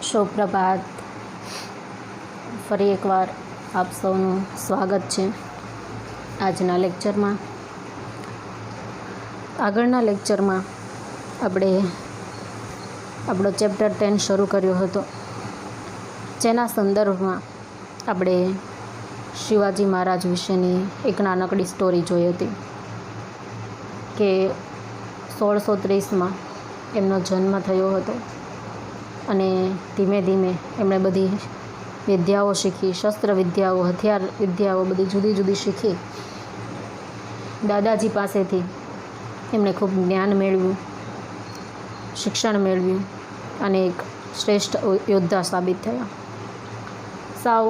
સુપ્રભાત. ફરી એકવાર આપ સૌનું સ્વાગત છે આજના લેક્ચરમાં. આગળના લેક્ચરમાં આપણે આપણો ચેપ્ટર 10 શરૂ કર્યો હતો, જેના સંદર્ભમાં આપણે શિવાજી મહારાજ વિશેની એક નાનકડી સ્ટોરી જોઈ હતી કે 1630માં એમનો જન્મ થયો હતો અને ધીમે ધીમે એમણે બધી વિદ્યાઓ શીખી, શસ્ત્ર વિદ્યાઓ, હથિયાર વિદ્યાઓ બધી જુદી જુદી શીખી. દાદાજી પાસેથી એમણે ખૂબ જ્ઞાન મેળવ્યું, શિક્ષણ મેળવ્યું અને એક શ્રેષ્ઠ યોદ્ધા સાબિત થયા. સાવ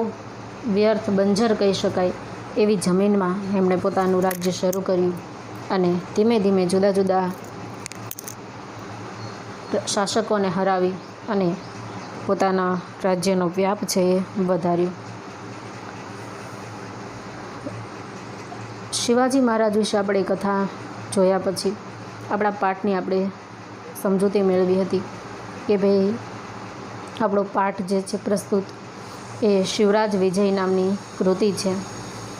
વ્યર્થ બંજર કહી શકાય એવી જમીનમાં એમણે પોતાનું રાજ્ય શરૂ કર્યું અને ધીમે ધીમે જુદા જુદા શાસકોને હરાવી અને પોતાના રાજ્યનો વ્યાપ છે એ વધાર્યો. શિવાજી મહારાજ વિશે આપણે કથા જોયા પછી આપણા પાઠની આપણે સમજૂતી મેળવી હતી કે ભાઈ આપણો પાઠ જે છે પ્રસ્તુત એ શિવરાજ વિજય નામની કૃતિ છે,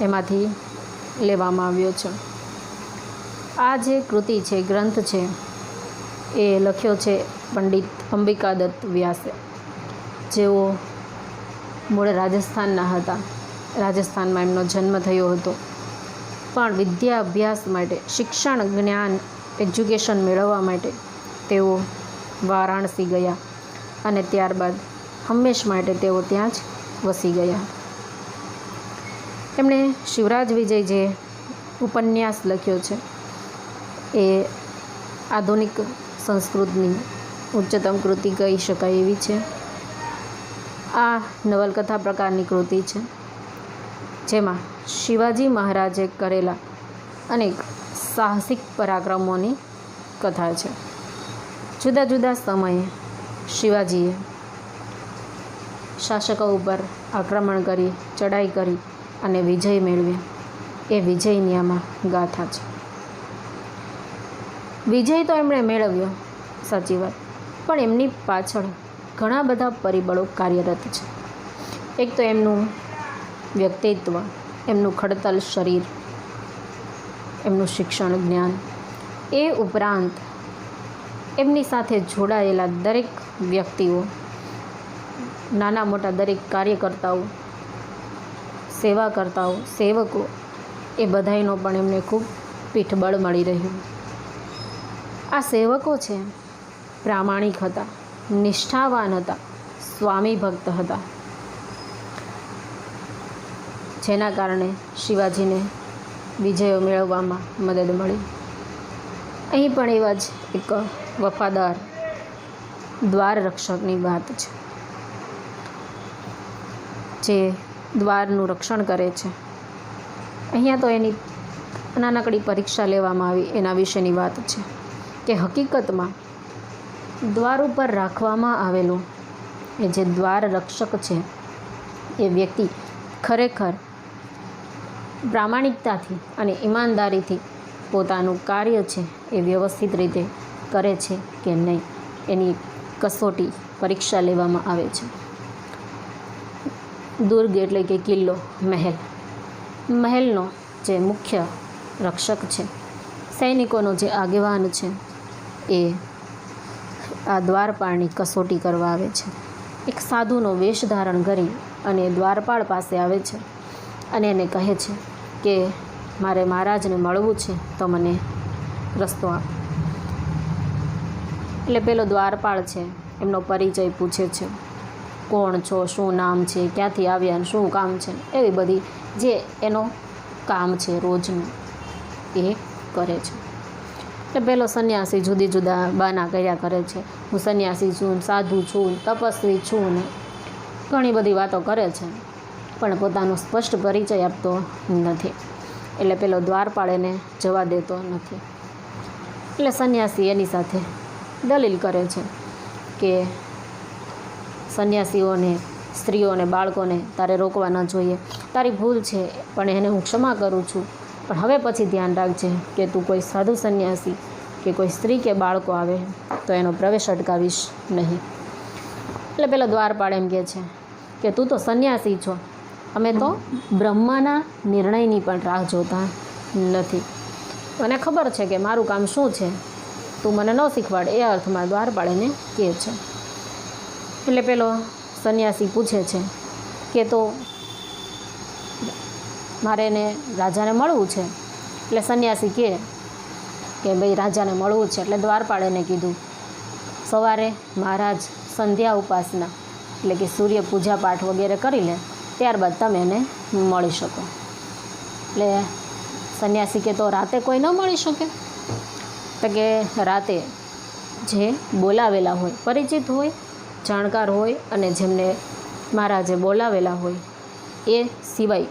એમાંથી લેવામાં આવ્યો છે. આ જે કૃતિ છે, ગ્રંથ છે, એ લખ્યો છે પંડિત અંબિકાદત્ત વ્યાસે, જેઓ મૂળ રાજસ્થાનના હતા. રાજસ્થાનમાં એમનો જન્મ થયો હતો, પણ વિદ્યા અભ્યાસ માટે, શિક્ષણ, જ્ઞાન, એજ્યુકેશન મેળવવા માટે તેઓ વારાણસી ગયા અને ત્યારબાદ હંમેશ માટે તેઓ ત્યાં જ વસી ગયા. એમણે શિવરાજ વિજય જે ઉપન્યાસ લખ્યો છે એ આધુનિક સંસ્કૃતની ઉચ્ચતમ કૃતિ કહી શકાય એવી છે. આ નવલકથા પ્રકારની કૃતિ છે, જેમાં શિવાજી મહારાજે કરેલા અનેક સાહસિક પરાક્રમોની કથા છે. જુદા જુદા સમયે શિવાજીએ શાસકો ઉપર આક્રમણ કરી, ચડાઈ કરી અને વિજય મેળવ્યો. એ વિજયની આમાં ગાથા છે. વિજય તો એમણે મેળવ્યો, સાચી વાત, પણ એમની પાછળ ઘણા બધા પરિબળો કાર્યરત છે. એક તો એમનું વ્યક્તિત્વ, એમનું ખડતલ શરીર, એમનું શિક્ષણ, જ્ઞાન. એ ઉપરાંત એમની સાથે જોડાયેલા દરેક વ્યક્તિઓ, નાના મોટા દરેક કાર્યકર્તાઓ, સેવાકર્તાઓ, સેવકો, એ બધાયનો પણ એમને ખૂબ પીઠબળ મળી રહ્યું. આ સેવકો છે પ્રામાણિક હતા, નિષ્ઠાવાન હતા, સ્વામી ભક્ત હતા, જેના કારણે શિવાજીને વિજયો મેળવવામાં મદદ મળી. અહીં પણ એવા જ એક વફાદાર દ્વાર રક્ષકની વાત છે, જે દ્વારનું રક્ષણ કરે છે. અહીંયા તો એની નાનકડી પરીક્ષા લેવામાં આવી એના વિશેની વાત છે કે હકીકતમાં દ્વાર ઉપર રાખવામાં આવેલું એ જે દ્વાર રક્ષક છે એ વ્યક્તિ ખરેખર પ્રામાણિકતાથી અને ઈમાનદારીથી પોતાનું કાર્ય છે એ વ્યવસ્થિત રીતે કરે છે કે નહીં, એની કસોટી, પરીક્ષા લેવામાં આવે છે. દુર્ગ એટલે કે કિલ્લો, મહેલ, મહેલનો જે મુખ્ય રક્ષક છે, સૈનિકોનો જે આગેવાન છે, એ આ દ્વારપાળની કસોટી કરવા આવે છે. એક સાધુનો વેશ ધારણ કરી અને દ્વારપાળ પાસે આવે છે અને એને કહે છે કે મારે મહારાજને મળવું છે, તો મને રસ્તો આપ. એટલે પેલો દ્વારપાળ છે એમનો પરિચય પૂછે છે, કોણ છો, શું નામ છે, ક્યાંથી આવ્યા, શું કામ છે, એવી બધી જે એનો કામ છે રોજનું એ કરે છે. એટલે પેલો સંન્યાસી જુદી જુદા બાના કર્યા કરે છે, હું સંન્યાસી છું, સાધુ છું, તપસ્વી છું, ને ઘણી બધી વાતો કરે છે, પણ પોતાનો સ્પષ્ટ પરિચય આપતો નથી. એટલે પેલો દ્વારપાળ એને જવા દેતો નથી. એટલે સંન્યાસી એની સાથે દલીલ કરે છે કે સંન્યાસીઓને, સ્ત્રીઓને, બાળકોને તારે રોકવા ન જોઈએ, તારી ભૂલ છે પણ એને હું ક્ષમા કરું છું, પણ હવે પછી ધ્યાન રાખજે કે તું કોઈ સાધુ સંન્યાસી કે કોઈ સ્ત્રી કે બાળકો આવે તો એનો પ્રવેશ અટકાવીશ નહીં. એટલે પેલો દ્વારપાળ એમ કહે છે કે તું તો સંન્યાસી છો, અમે તો બ્રહ્માના નિર્ણયની પણ રાહ જોતા નથી. મને ખબર છે કે મારું કામ શું છે, તું મને ન શીખવાડ, એ અર્થમાં દ્વારપાળ એને કહે છે. એટલે પેલો સંન્યાસી પૂછે છે કે તો મારે એને રાજાને મળવું છે. એટલે સંન્યાસી કહે કે ભાઈ રાજાને મળવું છે. એટલે દ્વારપાળ એને કીધું સવારે મહારાજ સંધ્યા ઉપાસના એટલે કે સૂર્ય પૂજા પાઠ વગેરે કરી લે, ત્યારબાદ તમે એને મળી શકો. એટલે સંન્યાસી કે તો રાતે કોઈ ન મળી શકે? તો કે રાતે જે બોલાવેલા હોય, પરિચિત હોય, જાણકાર હોય અને જેમને મહારાજે બોલાવેલા હોય એ સિવાય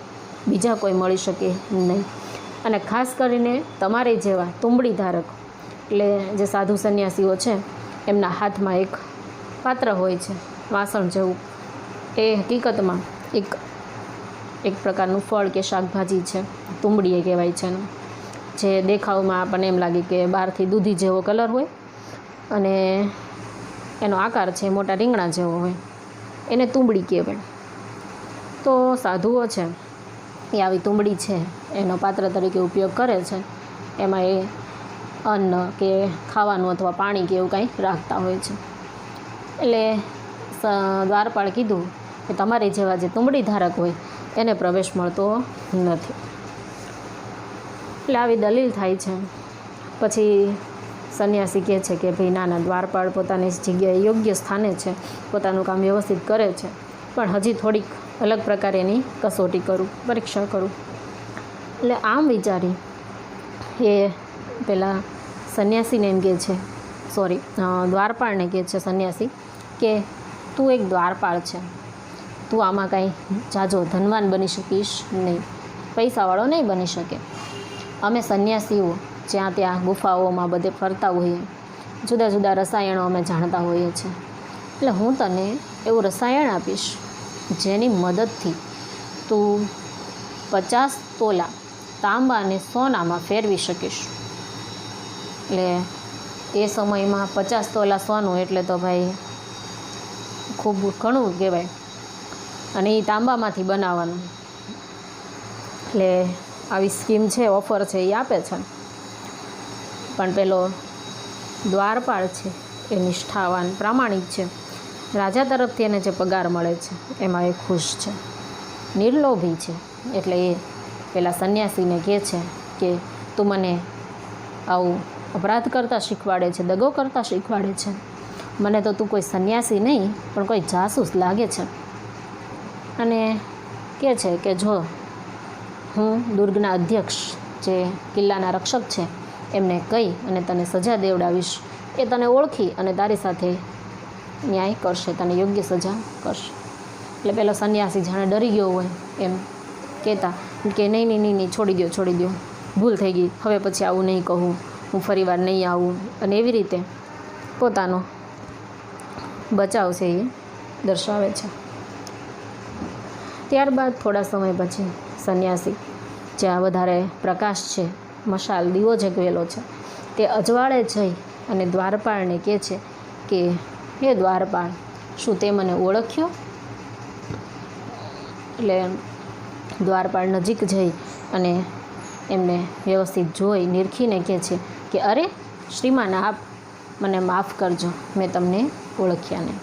બીજા કોઈ મળી શકે નહીં. અને ખાસ કરીને તમારે જેવા તુંબડી ધારક એટલે જે સાધુ સંન્યાસીઓ છે એમના હાથમાં એક પાત્ર હોય છે વાસણ જેવું. એ હકીકતમાં એક પ્રકારનું ફળ કે શાકભાજી છે, તુંબડી એ કહેવાય છે એનું. જે દેખાવમાં આપણને એમ લાગે કે બહારથી દૂધી જેવો કલર હોય અને એનો આકાર છે મોટા રીંગણા જેવો હોય, એને તુંબડી કહેવાય. તો સાધુઓ છે એ આવી તુંબડી છે એનો પાત્ર તરીકે ઉપયોગ કરે છે. એમાં એ અન્ન કે ખાવાનું અથવા પાણી કે એવું કાંઈ રાખતા હોય છે. એટલે દ્વારપાળ કીધું કે તમારી જેવા જે તુંબડી ધારક હોય એને પ્રવેશ મળતો નથી. એટલે આવી દલીલ થાય છે. પછી સંન્યાસી કહે છે કે ભાઈ નાના, દ્વારપાળ પોતાની જગ્યાએ યોગ્ય સ્થાને છે, પોતાનું કામ વ્યવસ્થિત કરે છે, પણ હજી થોડીક અલગ પ્રકારે એની કસોટી કરું, પરીક્ષા કરું. એટલે આમ વિચારી એ પેલા સંન્યાસીને એમ કહે છે, દ્વારપાળને કહે છે સંન્યાસી કે તું એક દ્વારપાળ છે, તું આમાં કાંઈ જાજો ધનવાન બની શકીશ નહીં, પૈસાવાળો નહીં બની શકે. અમે સંન્યાસીઓ જ્યાં ત્યાં ગુફાઓમાં બધે ફરતા હોઈએ, જુદા જુદા રસાયણો અમે જાણતા હોઈએ છીએ. એટલે હું તને એવું રસાયણ આપીશ જેની મદદથી તું 50 તોલા તાંબાને સોનામાં ફેરવી શકીશ. એટલે એ સમયમાં 50 તોલા સોનું એટલે તો ભાઈ ખૂબ ઘણું કહેવાય, અને એ તાંબામાંથી બનાવવાનું. એટલે આવી સ્કીમ છે, ઓફર છે એ આપે છે. પણ પેલો દ્વારપાળ છે એ નિષ્ઠાવાન, પ્રામાણિક છે. રાજા તરફથી એને જે પગાર મળે છે એમાં એ ખુશ છે, નિર્લોભી છે. એટલે એ પેલા સંન્યાસીને કહે છે કે તું મને આવું અપરાધ કરતાં શીખવાડે છે, દગો કરતાં શીખવાડે છે. મને તો તું કોઈ સંન્યાસી નહીં પણ કોઈ જાસૂસ લાગે છે. અને કહે છે કે જો હું દુર્ગના અધ્યક્ષ જે કિલ્લાના રક્ષક છે એમને કહી અને તને સજા દેવડાવીશ, એ તને ઓળખી અને તારી સાથે ન્યાય કરશે, તને યોગ્ય સજા કરશે. એટલે પેલો સંન્યાસી જાણે ડરી ગયો હોય એમ કહેતા કે નહીં, છોડી દો, ભૂલ થઈ ગઈ, હવે પછી આવું નહીં કહું, હું ફરીવાર નહીં આવું. અને એવી રીતે પોતાનો બચાવ છે એ દર્શાવે છે. ત્યારબાદ થોડા સમય પછી સંન્યાસી જ્યાં વધારે પ્રકાશ છે, મશાલ દીવો જગવેલો છે, તે અજવાળે જઈ અને દ્વારપાળને કહે છે કે હે દ્વારપાળ, શું તે મને ઓળખ્યો? એટલે દ્વારપાળ નજીક જઈ અને એમને વ્યવસ્થિત જોઈ નિરખીને કહે છે કે અરે શ્રીમાન, આપ મને માફ કરજો, મેં તમને ઓળખ્યા નહીં.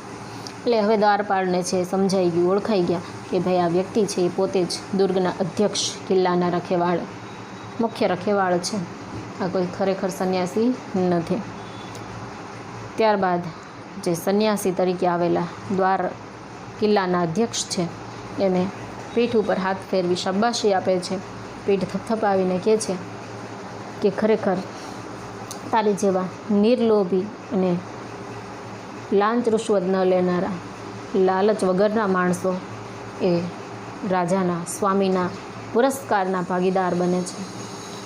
એટલે હવે દ્વારપાળને છે સમજાઈ ગયું, ઓળખાઈ ગયા કે ભાઈ આ વ્યક્તિ છે એ પોતે જ દુર્ગના અધ્યક્ષ, કિલ્લાના રખેવાળ, મુખ્ય રખેવાળ છે, આ કોઈ ખરેખર સંન્યાસી નથી. ત્યારબાદ જે સંન્યાસી તરીકે આવેલા કિલ્લાના અધ્યક્ષ છે એને પીઠ ઉપર હાથ ફેરવી શાબાશી આપે છે, પીઠ થપથપાવીને કહે છે કે ખરેખર તારી જેવા નિર્લોભી અને લાંચ રૂશ્વત ન લેનારા, લાલચ વગરના માણસો એ રાજાના, સ્વામીના પુરસ્કારના ભાગીદાર બને છે.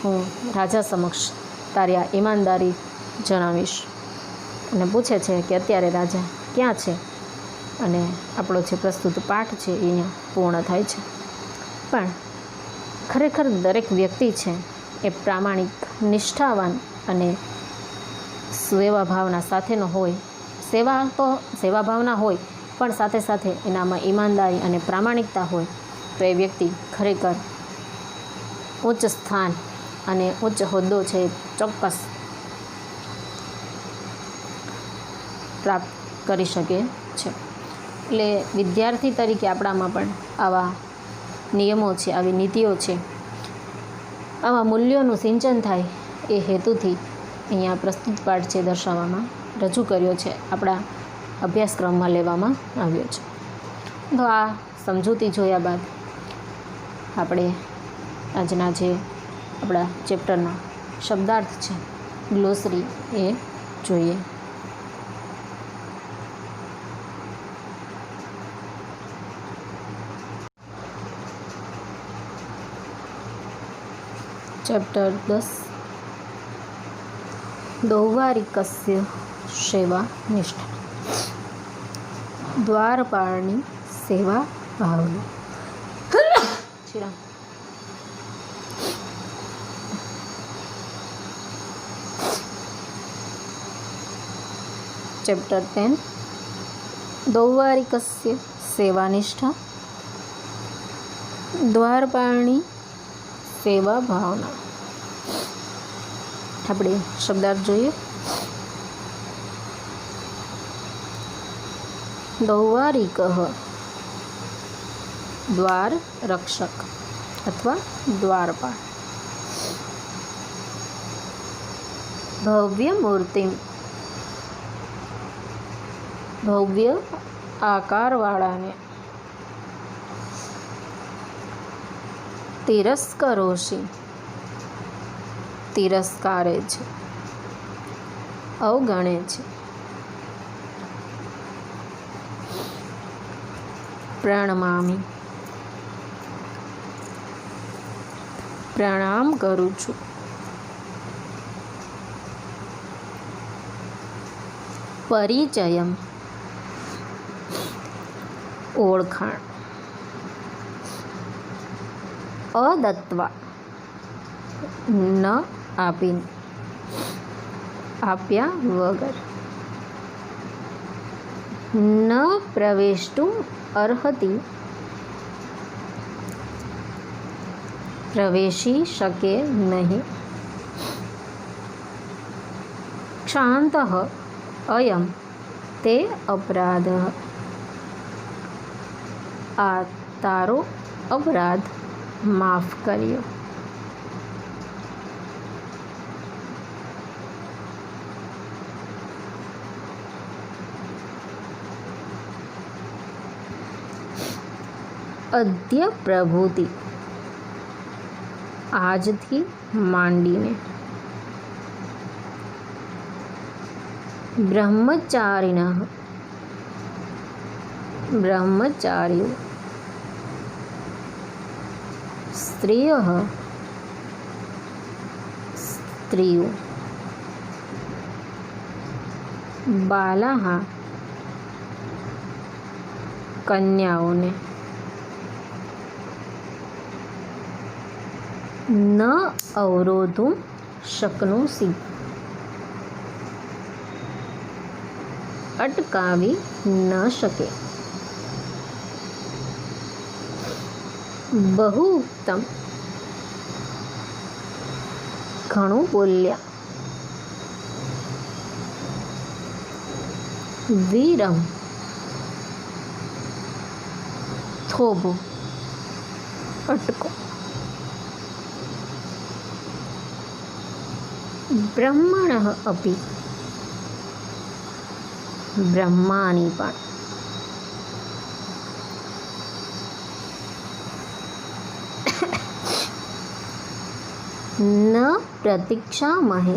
હું રાજા સમક્ષ તારી આ ઈમાનદારી જણાવીશ. અને પૂછે છે કે અત્યારે રાજા ક્યાં છે? અને આપણો જે પ્રસ્તુત પાઠ છે એ અહીંયા પૂર્ણ થાય છે. પણ ખરેખર દરેક વ્યક્તિ છે એ પ્રામાણિક, નિષ્ઠાવાન અને સેવા ભાવના સાથેનો હોય. સેવા ભાવના હોય પણ સાથે સાથે એનામાં ઈમાનદારી અને પ્રામાણિકતા હોય તો એ વ્યક્તિ ખરેખર ઉચ્ચ સ્થાન અને ઉચ્ચ હોદ્દો છે ચોક્કસ પ્રાપ્ત કરી શકે છે. એટલે વિદ્યાર્થી તરીકે આપણામાં પણ આવા નિયમો છે, આવી નીતિઓ છે, આવા મૂલ્યોનું સિંચન થાય એ હેતુથી અહીંયા પ્રસ્તુત પાઠ છે દર્શાવવામાં રજૂ કર્યો છે, આપણા અભ્યાસક્રમમાં લેવામાં આવ્યો છે. તો આ સમજૂતી જોયા બાદ આપણે આજના જે આપણા ચેપ્ટરના શબ્દાર્થ છે, ગ્લોસરી એ જોઈએ. ચેપ્ટર 10 દૌવારિકસ્ય સેવા નિષ્ઠા. દ્વારપાળની સેવા ભાવના. ચેપ્ટર 10 દૌવારિકસ્ય સેવાનિષ્ઠા. દ્વારપાળની સેવા ભાવના. આપણે શબ્દાર્થ જોઈએ. દૌવારિક દ્વાર રક્ષક અથવા દ્વારપાળ. ભવ્ય મૂર્તિ, ભવ્ય આકારવાળાને તિરસ્કરોષી, તિરસ્કારે છે, અવગણે છે. પ્રણમામી, પ્રણામ કરું છું. પરિચયમ, ઓળખાણ. અદત્વા, ન આપીને, આપ્યા વગર. ન પ્રવેષ્ટું અર્હતિ, પ્રવેશી શકે નહીં. ક્ષાંત અયમ તે અપરાધ, આ તારો અપરાધ માફ કર્યો. અદ્ય પ્રભુતિ, આજથી માંડીને. બ્રહ્મચારિણ, બ્રહ્મચારીઓ. સ્ત્રીય, સ્ત્રીઓ. બાલાહ, કન્યાઓને. ન અવરોધું શક્નોસી, અટકાવી ન શકે. બહુ ઉત્તમ, ઘણું બોલ્યા. વીરમ, થોભો, અટકો. બ્રહ્મણ અપી, બ્રહ્માની પણ. ન પ્રતીક્ષામહે,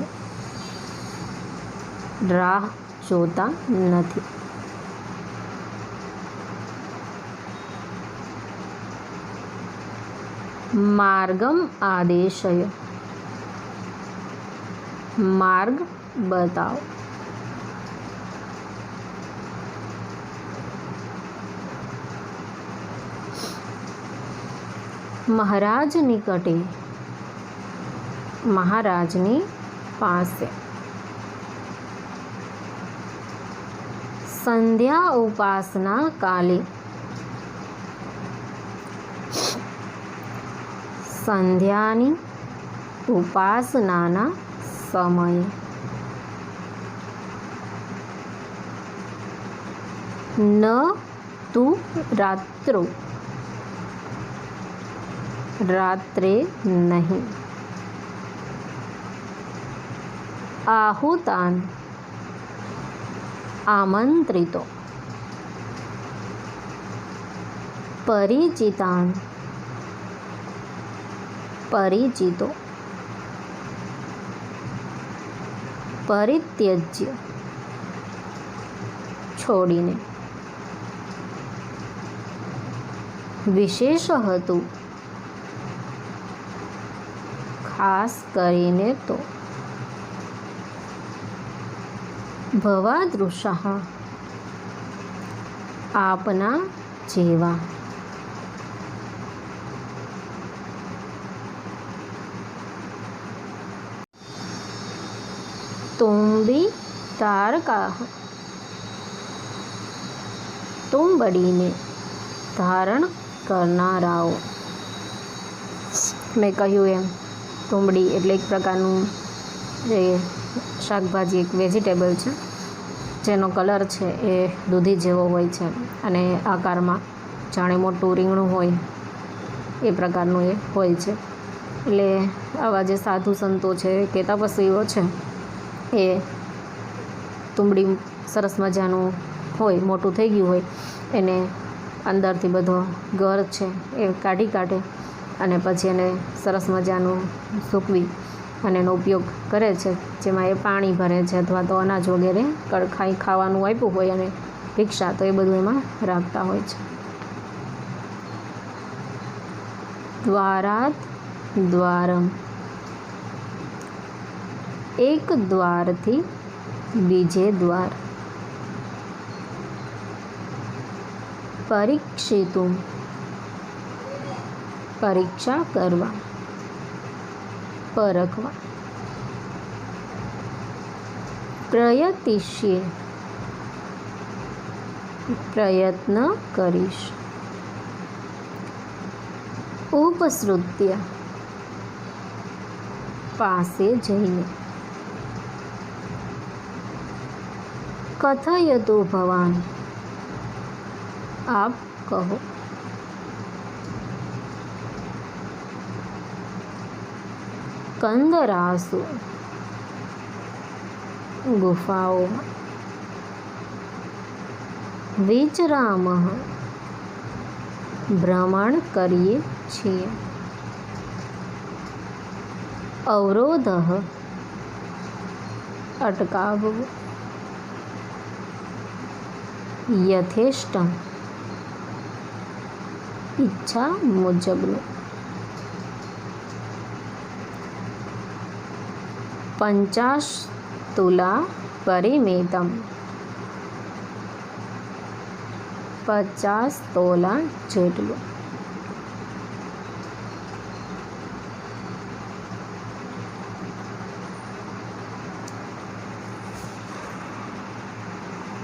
રાહ જોતા નથી. માર્ગમ આદેશય, માર્ગ બતાવો. મહારાજ નિકટે, મહારાજની પાસે. સંધ્યા ઉપાસના કાલે, સંધ્યાની ઉપાસનાના સમયે ન તું રાત્રો, રાત્રે નહીં, આહુતાન આમંત્રિતો, પરિચિતાન પરિચિતો, પરિત્યજ્ય છોડીને, વિશેષ હતું ખાસ કરીને તો, ભવાદૃશઃ આપના જેવા, તુંબી તારકાહ તુંબડીને ધારણ કરનારાઓ. મેં કહ્યું એમ તુંબડી એટલે એક પ્રકારનું જે શાકભાજી, એક વેજીટેબલ છે જેનો કલર છે એ દૂધી જેવો હોય છે અને આકારમાં જાણે મોટું રીંગણું હોય એ પ્રકારનું એ હોય છે. એટલે આવા જે સાધુ સંતો છે કે તપસ્વીઓ છે એ તુંબડી સરસ મજાનું હોય, મોટું થઈ ગયું હોય, એને અંદરથી બધો ગર છે એ કાઢી કાઢે અને પછી એને સરસ મજાનું સૂકવી અને એનો ઉપયોગ કરે છે, જેમાં એ પાણી ભરે છે અથવા તો અનાજ વગેરે કડખાઈ ખાવાનું આપ્યું હોય અને ભિક્ષા તો એ બધું એમાં રાખતા હોય છે. દ્વારાત દ્વારમ, એક દ્વારથી બીજે દ્વાર, પરીક્ષિતું પરીક્ષા કરવા, પરખવા, પ્રયતિષ્યે પ્રયત્ન કરીશ, ઉપસૃત્ય પાસે જઈને, કથયતુ ભવાન આપ કહો, કંદરાસુ ગુફાઓમાં, વિચરામઃ ભ્રમણ કરીએ છીએ, અવરોધઃ અટકાવવું, યથેષ્ટમ ઈચ્છા મુજબનું, પંચાશ તુલા પરિમેતમ 50 તોલા જેટલું,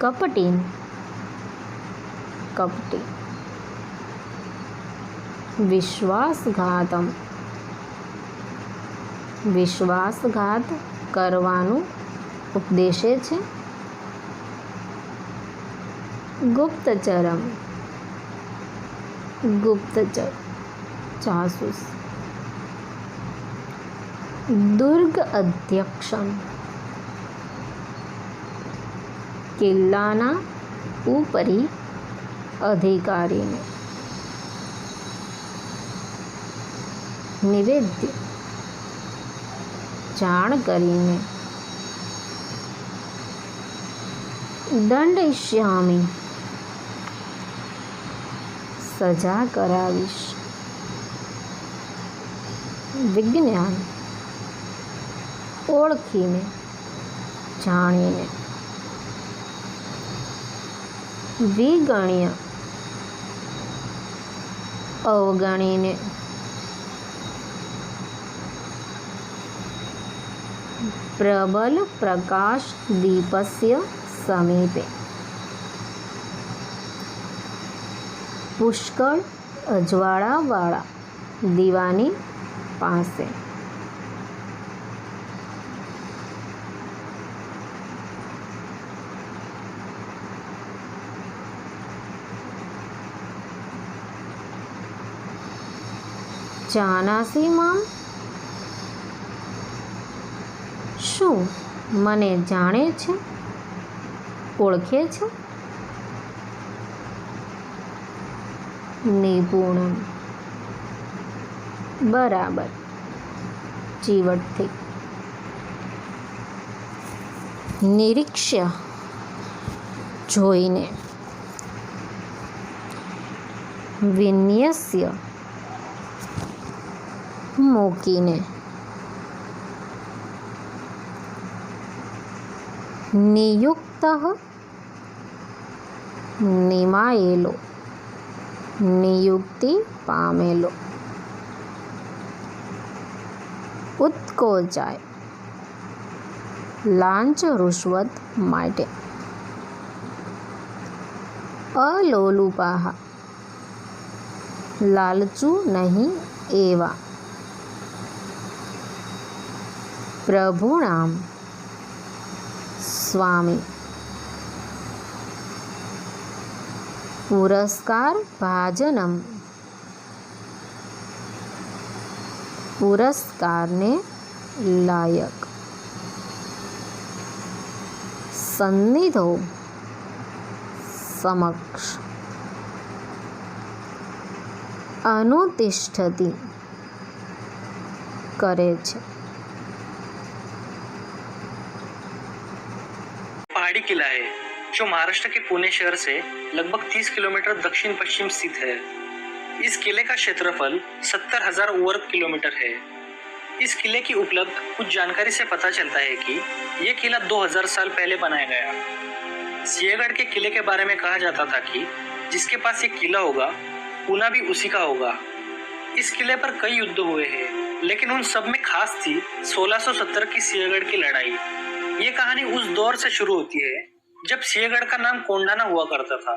કપટી કપટી, વિશ્વાસઘાતમ વિશ્વાસઘાત કરવાનું ઉપદેશે છે, ગુપ્તચરમ ગુપ્તચર જાસૂસ, દુર્ગ અધ્યક્ષમ કિલ્લાના ઉપરી અધિકારીને, નિવેદ્ય જાણ કરીને, દંડયિષ્યામિ સજા કરાવીશ, વિજ્ઞાન ઓળખીને જાણીને, વિગણ્ય અવગણીને, પ્રબલ પ્રકાશ દીપસ્ય સમીપે પુષ્કળ અજવાળાવાળા દીવાની પાસે. જાનાસી મામ, શું મને જાણે છે, ઓળખે છે? નિપુણમ, બરાબર, ચીવટથી. નિરીક્ષ્ય, જોઈને. વિન્યસ્ય, મૂકીને. નિયુક્ત, નિમાયેલો, નિયુક્તિ પામેલો. ઉત્કોચાય, લાંચ રૂશ્વત માટે. અલોલુપાહ, લાલચું નહીં એવા. પ્રભુણામ, સ્વામી. પુરસ્કાર ભાજનમ, પુરસ્કારને લાયક. સન્નિધો, સમક્ષ. અનુતિષ્ઠતિ, કરે છે. पहाड़ी किला है जो महाराष्ट्र के पुणे शहर से लगभग 30 किलोमीटर दक्षिण पश्चिम स्थित है। इस किले का क्षेत्रफल 70,000 वर्ग किलोमीटर है। इस किले की उपलब्ध कुछ जानकारी से पता चलता है कि यह किला 2000 साल पहले बनाया गया। सिंहगढ़ के किले के बारे में कहा जाता था कि जिसके पास ये किला होगा पूना भी उसी का होगा। इस किले पर कई युद्ध हुए हैं, लेकिन उन सब में खास थी 1670 की सिंहगढ़ की लड़ाई। ये कहानी उस दौर से शुरू होती है जब सिंहगढ़ का नाम कोंडाना हुआ करता था।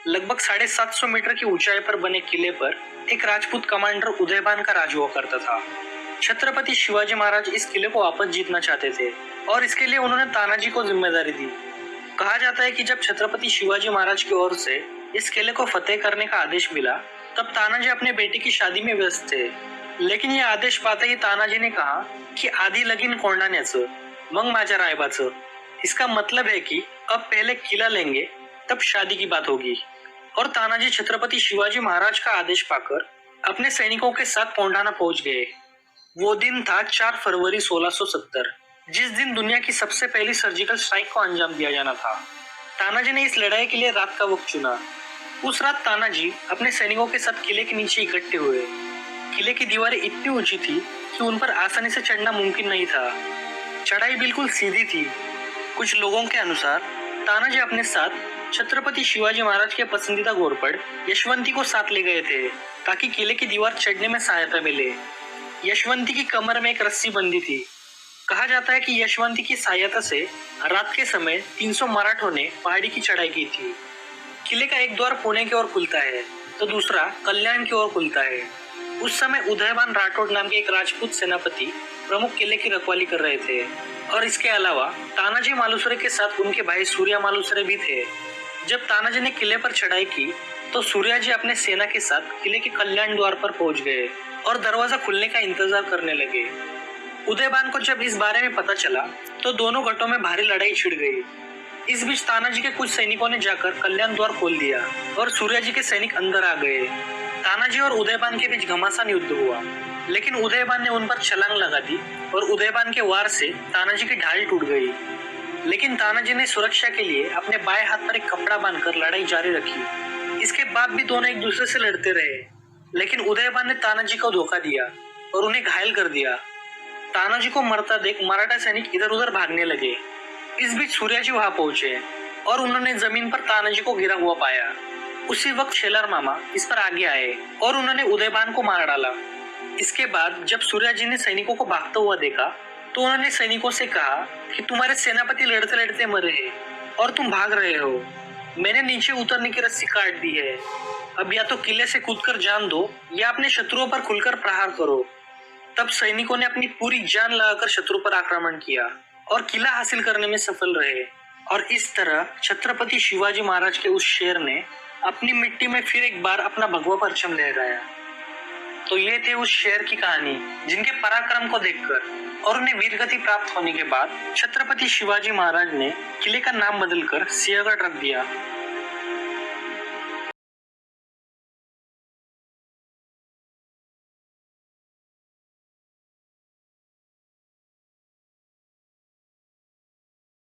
लगभग 750 मीटर की ऊंचाई पर बने किले पर एक राजपूत कमांडर उदयभान का राज हुआ करता था। छत्रपति शिवाजी महाराज इस किले को वापस जीतना चाहते थे और इसके लिए उन्होंने तानाजी को जिम्मेदारी दी। कहा जाता है कि जब छत्रपति शिवाजी महाराज की ओर से इस किले को फतेह करने का आदेश मिला तब तानाजी अपने बेटे की शादी में व्यस्त थे, लेकिन ये आदेश पाते ही तानाजी ने कहा कि आधी लगीन कोंडाण्याचं मग माझ्या रायबाचं। इसका मतलब है कि अब पहले किला लेंगे तब शादी की बात होगी। और तानाजी छत्रपति शिवाजी महाराज का आदेश पाकर अपने सैनिकों के साथ कोंडाना पहुंच गए। वो दिन था 4 फरवरी 1670, जिस दिन दुनिया की सबसे पहली सर्जिकल स्ट्राइक को अंजाम दिया जाना था। तानाजी ने इस लड़ाई के लिए रात का वक्त चुना। उस रात तानाजी अपने सैनिकों के साथ किले के नीचे इकट्ठे हुए। किले की दीवारें इतनी ऊंची थी कि उन पर आसानी से चढ़ना मुमकिन नहीं था। चढ़ाई बिल्कुल सीधी थी। कुछ लोगों के अनुसार तानाजी अपने साथ छत्रपति शिवाजी महाराज के पसंदीदा घोरपड़ यशवंती को साथ ले गए थे ताकि किले की दीवार चढ़ने में सहायता मिले। यशवंती की कमर में एक रस्सी बंधी थी। कहा जाता है कि यशवंती की सहायता से रात के समय 300 मराठों ने पहाड़ी की चढ़ाई की थी। किले का एक द्वार पुणे की ओर खुलता है तो दूसरा कल्याण की ओर खुलता है। उस समय उदयभान राठौड़ नाम के एक राजपूत सेनापति प्रमुख किले की रखवाली कर रहे थे और इसके अलावा तानाजी मालुसरे के साथ उनके भाई सूर्या मालुसरे भी थे। जब तानाजी ने किले पर चढ़ाई की तो सूर्या जी अपने सेना के साथ किले के कल्याण द्वार पर पहुंच गए और दरवाजा खुलने का इंतजार करने लगे। उदयभान को जब इस बारे में पता चला तो दोनों गटों में भारी लड़ाई छिड़ गई। इस बीच तानाजी के कुछ सैनिकों ने जाकर कल्याण द्वार खोल दिया और सूर्या जी के सैनिक अंदर आ गए। तानाजी और उदयभान के बीच घमासान युद्ध हुआ, लेकिन उदयभान ने उन पर छलांग लगा दी और उदयभान के वार से तानाजी की ढाल टूट गई। लेकिन तानाजी ने सुरक्षा के लिए अपने बाएं हाथ पर एक कपड़ा बांधकर लड़ाई जारी रखी। इसके बाद भी दोनों एक दूसरे से लड़ते रहे, लेकिन उदयभान ने तानाजी को धोखा दिया और उन्हें घायल कर दिया। तानाजी को मरता देख मराठा सैनिक इधर उधर भागने लगे। इस बीच सूर्या जी वहां पहुंचे और उन्होंने जमीन पर तानाजी को गिरा हुआ पाया। उसी वक्त शेलार मामा इस पर आगे आए और उन्होंने उदयभान को मार डाला। इसके बाद जब सूर्या जी ने सैनिकों को भागता हुआ देखा तो उन्होंने सैनिकों से कहा कि तुम्हारे सेनापति लड़ते लड़ते मरे हैं और तुम भाग रहे हो। मैंने नीचे उतरने की रस्सी काट दी है। अब या तो किले से कूदकर जान दो या अपने शत्रुओं पर खुलकर प्रहार करो। तब सैनिकों ने अपनी पूरी जान लगाकर शत्रु पर आक्रमण किया और किला हासिल करने में सफल रहे। और इस तरह छत्रपति शिवाजी महाराज के उस शेर ने अपनी मिट्टी में फिर एक बार अपना भगवा परचम लहराया। तो ये थे उस शेर की कहानी, जिनके पराक्रम को देखकर और उन्हें वीरगति प्राप्त होने के बाद छत्रपति शिवाजी महाराज ने किले का नाम बदलकर सिंहगढ़ रख दिया।